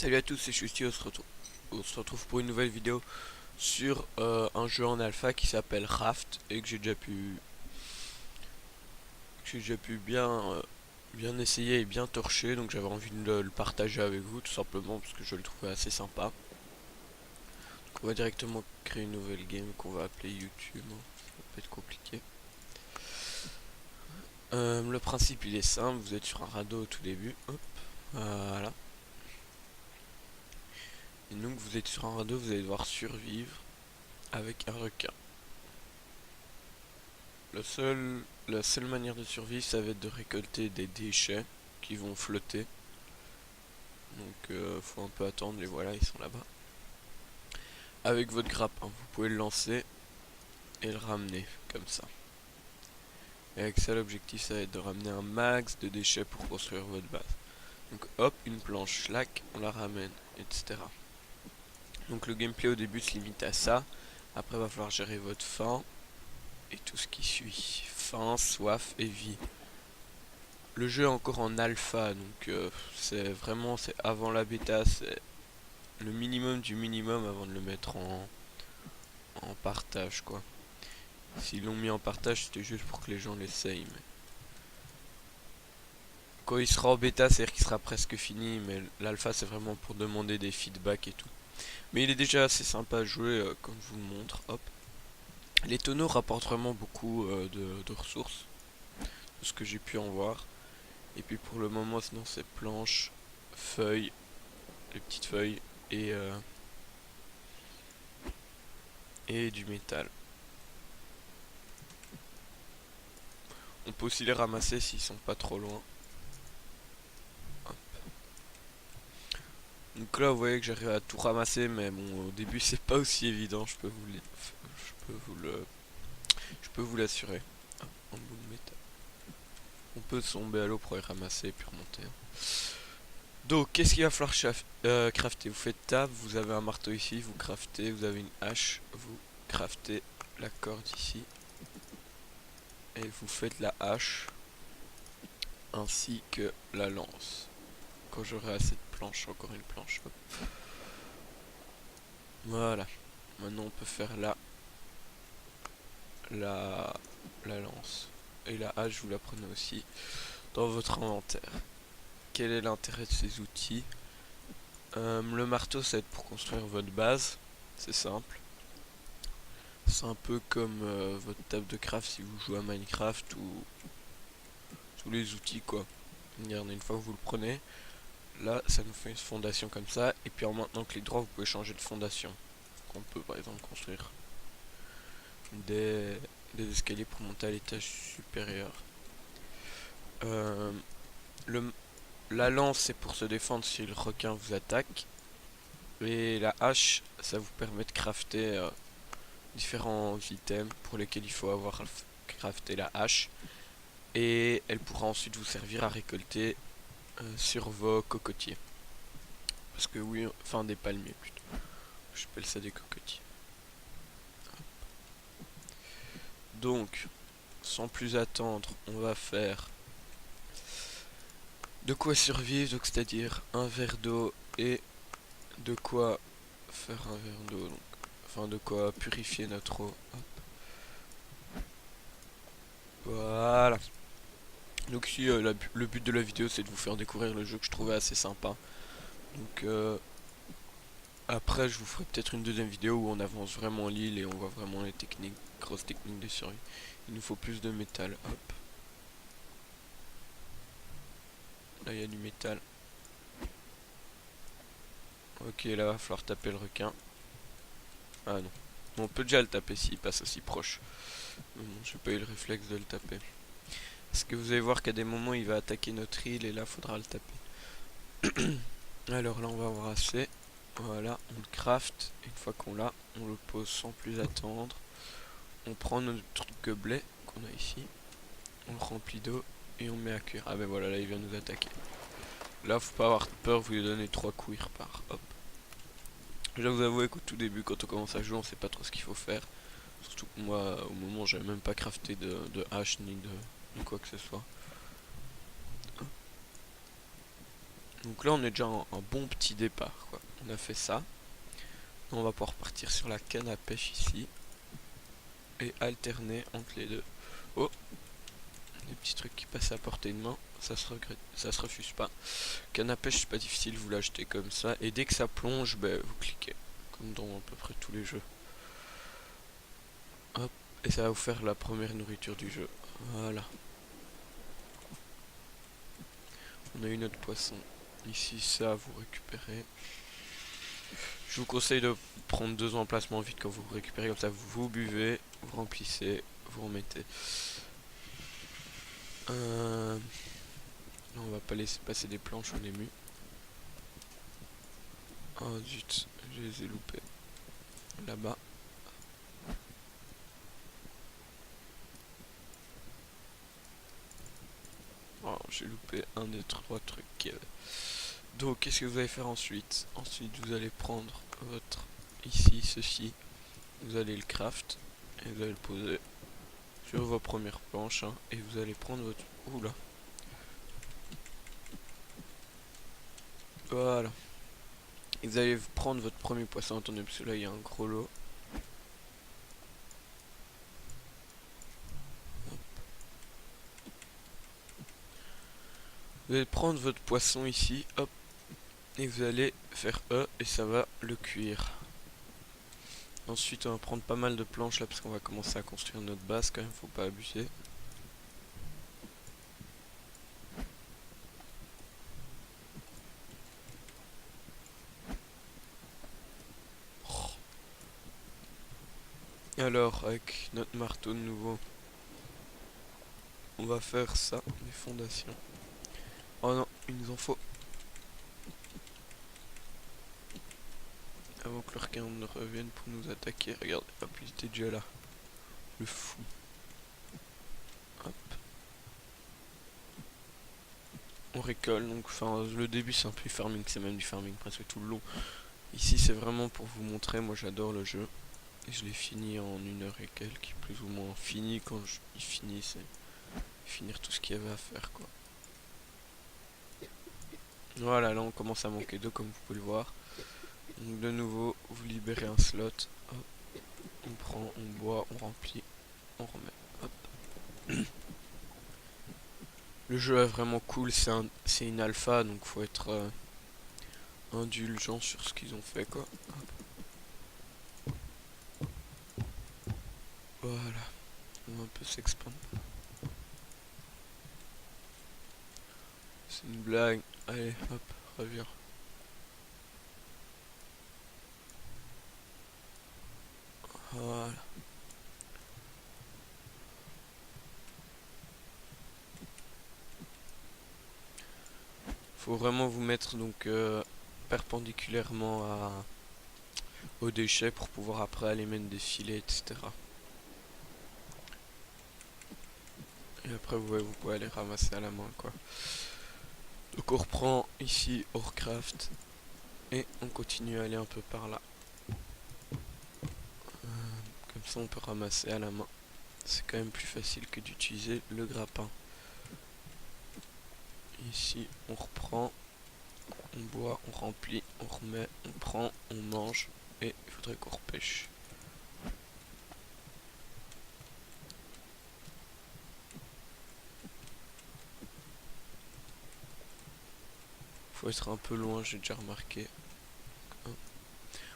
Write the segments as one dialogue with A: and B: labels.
A: Salut à tous, c'est Chusty, on se retrouve pour une nouvelle vidéo sur un jeu en alpha qui s'appelle Raft et que j'ai déjà pu bien essayer et bien torcher, donc j'avais envie de le partager avec vous tout simplement parce que je le trouvais assez sympa. Donc on va directement créer une nouvelle game qu'on va appeler YouTube, hein. Ça va pas être compliqué. Le principe il est simple, vous êtes sur un radeau au tout début, hop, voilà. Et donc vous êtes sur un radeau, vous allez devoir survivre avec un requin. La seule manière de survivre, ça va être de récolter des déchets qui vont flotter. Donc faut un peu attendre, les voilà, ils sont là-bas. Avec votre grappe, hein, vous pouvez le lancer et le ramener, comme ça. Et avec ça, l'objectif, ça va être de ramener un max de déchets pour construire votre base. Donc hop, une planche, slack, on la ramène, etc. Donc le gameplay au début se limite à ça. Après, il va falloir gérer votre faim et tout ce qui suit. Faim, soif et vie. Le jeu est encore en alpha, donc c'est avant la bêta, c'est le minimum du minimum avant de le mettre en partage quoi. S'ils l'ont mis en partage, c'était juste pour que les gens l'essayent. Mais quand il sera en bêta, c'est-à-dire qu'il sera presque fini, mais l'alpha c'est vraiment pour demander des feedbacks et tout. Mais il est déjà assez sympa à jouer, comme je vous le montre. Hop. Les tonneaux rapportent vraiment beaucoup de ressources, de ce que j'ai pu en voir. Et puis pour le moment, sinon c'est planches, feuilles, les petites feuilles et du métal. On peut aussi les ramasser s'ils sont pas trop loin. Hop. Donc là vous voyez que j'arrive à tout ramasser, mais bon au début c'est pas aussi évident, je peux vous l'assurer. Un bout de métal. On peut tomber à l'eau pour les ramasser et puis remonter, hein. Donc qu'est-ce qu'il va falloir crafter? Vous faites table, vous avez un marteau ici, vous craftez, vous avez une hache, vous craftez la corde ici. Et vous faites la hache ainsi que la lance. Quand j'aurai assez de planches, encore une planche. Hop. Voilà. Maintenant on peut faire la lance. Et la hache, vous la prenez aussi dans votre inventaire. Quel est l'intérêt de ces outils? Le marteau, ça va être pour construire votre base. C'est simple. C'est un peu comme votre table de craft si vous jouez à Minecraft ou tous les outils quoi. Regardez, une fois que vous le prenez, là ça nous fait une fondation comme ça. Et puis en maintenant que les droits, vous pouvez changer de fondation. Donc on peut par exemple construire des, des escaliers pour monter à l'étage supérieur. Euh, la lance c'est pour se défendre si le requin vous attaque. Et la hache ça vous permet de crafter différents items pour lesquels il faut avoir crafté la hache. Et elle pourra ensuite vous servir à récolter sur vos cocotiers. Parce que oui, enfin des palmiers plutôt. J'appelle ça des cocotiers. Donc, sans plus attendre, on va faire de quoi survivre, donc c'est-à-dire un verre d'eau et de quoi faire un verre d'eau, donc enfin de quoi purifier notre eau. Hop. Voilà. Donc ici, le but de la vidéo c'est de vous faire découvrir le jeu que je trouvais assez sympa. Donc après je vous ferai peut-être une deuxième vidéo où on avance vraiment l'île et on voit vraiment les techniques, grosses techniques de survie. Il nous faut plus de métal, hop. Là il y a du métal. Ok, là va falloir taper le requin. Ah non. Bon, on peut déjà le taper s'il passe aussi proche. Mais bon, j'ai pas eu le réflexe de le taper. Parce que vous allez voir qu'à des moments il va attaquer notre île et là faudra le taper. Alors là on va avoir assez. Voilà, on le craft. Une fois qu'on l'a, on le pose sans plus attendre. On prend notre gobelet qu'on a ici. On le remplit d'eau et on met à cuire. Ah ben voilà, là il vient nous attaquer. Là faut pas avoir peur, vous lui donnez 3 coups, il repart. Hop. Je dois vous avouer qu'au tout début, quand on commence à jouer, on sait pas trop ce qu'il faut faire. Surtout que moi, au moment, j'avais même pas crafté de hache ni de quoi que ce soit. Donc là on est déjà un bon petit départ quoi. On a fait ça. On va pouvoir partir sur la canne à pêche ici. Et alterner entre les deux. Oh, des petits trucs qui passent à portée de main. Ça se refuse pas. Canne à pêche c'est pas difficile, vous l'achetez comme ça. Et dès que ça plonge, ben, vous cliquez. Comme dans à peu près tous les jeux. Hop, et ça va vous faire la première nourriture du jeu. Voilà. On a eu notre poisson. Ici, ça, vous récupérez. Je vous conseille de prendre 2 emplacements vite quand vous récupérez. Comme ça, vous buvez, vous remplissez, vous remettez. On va pas laisser passer des planches, on est mu. Oh zut, je les ai loupés. Là-bas. Oh, j'ai loupé un des 3 trucs qu'il y avait. Donc, qu'est-ce que vous allez faire ensuite? Ensuite, vous allez prendre votre... Ici, ceci. Vous allez le craft. Et vous allez le poser sur vos premières planches. Hein, et vous allez prendre votre... Oula. Voilà. Et vous allez prendre votre premier poisson. Attendez, parce que là, il y a un gros lot. Vous allez prendre votre poisson ici. Hop. Et vous allez faire E. Et ça va le cuire. Ensuite, on va prendre pas mal de planches là, parce qu'on va commencer à construire notre base quand même. Faut pas abuser. Alors, avec notre marteau de nouveau, on va faire ça, les fondations. Oh non, il nous en faut. Avant que le requin ne revienne pour nous attaquer. Regardez, hop, il était déjà là. Le fou. Hop. On récolte, donc enfin le début c'est un peu du farming, c'est même du farming presque tout le long. Ici c'est vraiment pour vous montrer, moi j'adore le jeu. Et je l'ai fini en 1 heure et quelques, plus ou moins fini quand il finit, c'est finir tout ce qu'il y avait à faire quoi. Voilà, là on commence à manquer d'eau comme vous pouvez le voir. Donc de nouveau, vous libérez un slot. Hop. On prend, on boit, on remplit, on remet. Hop. Le jeu est vraiment cool, c'est une alpha, donc faut être indulgent sur ce qu'ils ont fait quoi. Hop. Voilà, on va un peu s'expandre. C'est une blague. Allez, hop, reviens. Voilà. Faut vraiment vous mettre donc perpendiculairement aux déchets pour pouvoir après aller mettre des filets, etc. Et après vous pouvez aller ramasser à la main quoi. Donc on reprend ici Orcraft et on continue à aller un peu par là. Comme ça on peut ramasser à la main. C'est quand même plus facile que d'utiliser le grappin. Ici on reprend, on boit, on remplit, on remet, on prend, on mange et il faudrait qu'on repêche. Faut être un peu loin, j'ai déjà remarqué.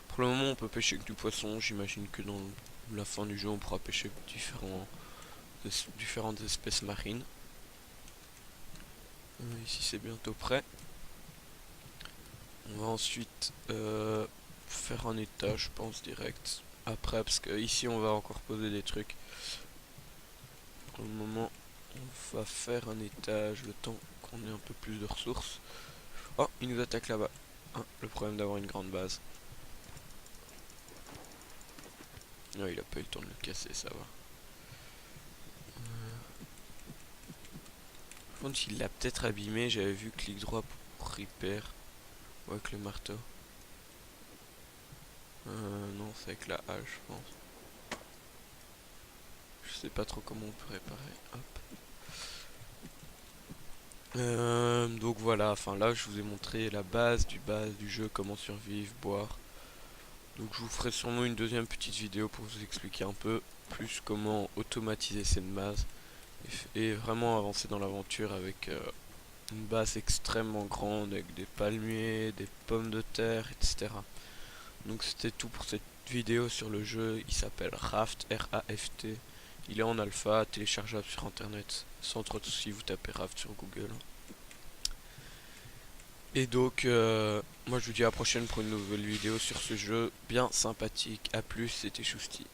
A: Pour le moment on peut pêcher que du poisson, j'imagine que dans la fin du jeu on pourra pêcher différentes espèces marines. Ici c'est bientôt prêt. On va ensuite faire un étage je pense direct. Après parce que ici on va encore poser des trucs. Pour le moment on va faire un étage le temps qu'on ait un peu plus de ressources. Oh il nous attaque là-bas. Ah, le problème d'avoir une grande base. Non, il a pas eu le temps de le casser, ça va. Par contre, il l'a peut-être abîmé. J'avais vu clic droit pour repair. Ou avec le marteau. Non, c'est avec la hache, je pense. Je sais pas trop comment on peut réparer. Hop. Donc voilà, enfin là je vous ai montré la base du jeu, comment survivre, boire. Donc je vous ferai sûrement une deuxième petite vidéo pour vous expliquer un peu plus comment automatiser cette base et vraiment avancer dans l'aventure avec une base extrêmement grande avec des palmiers, des pommes de terre, etc. Donc c'était tout pour cette vidéo sur le jeu. Il s'appelle Raft, R-A-F-T. Il est en alpha, téléchargeable sur internet sans trop de soucis, vous tapez Raft sur Google. Et donc moi je vous dis à la prochaine pour une nouvelle vidéo sur ce jeu bien sympathique. A plus, c'était Chousti.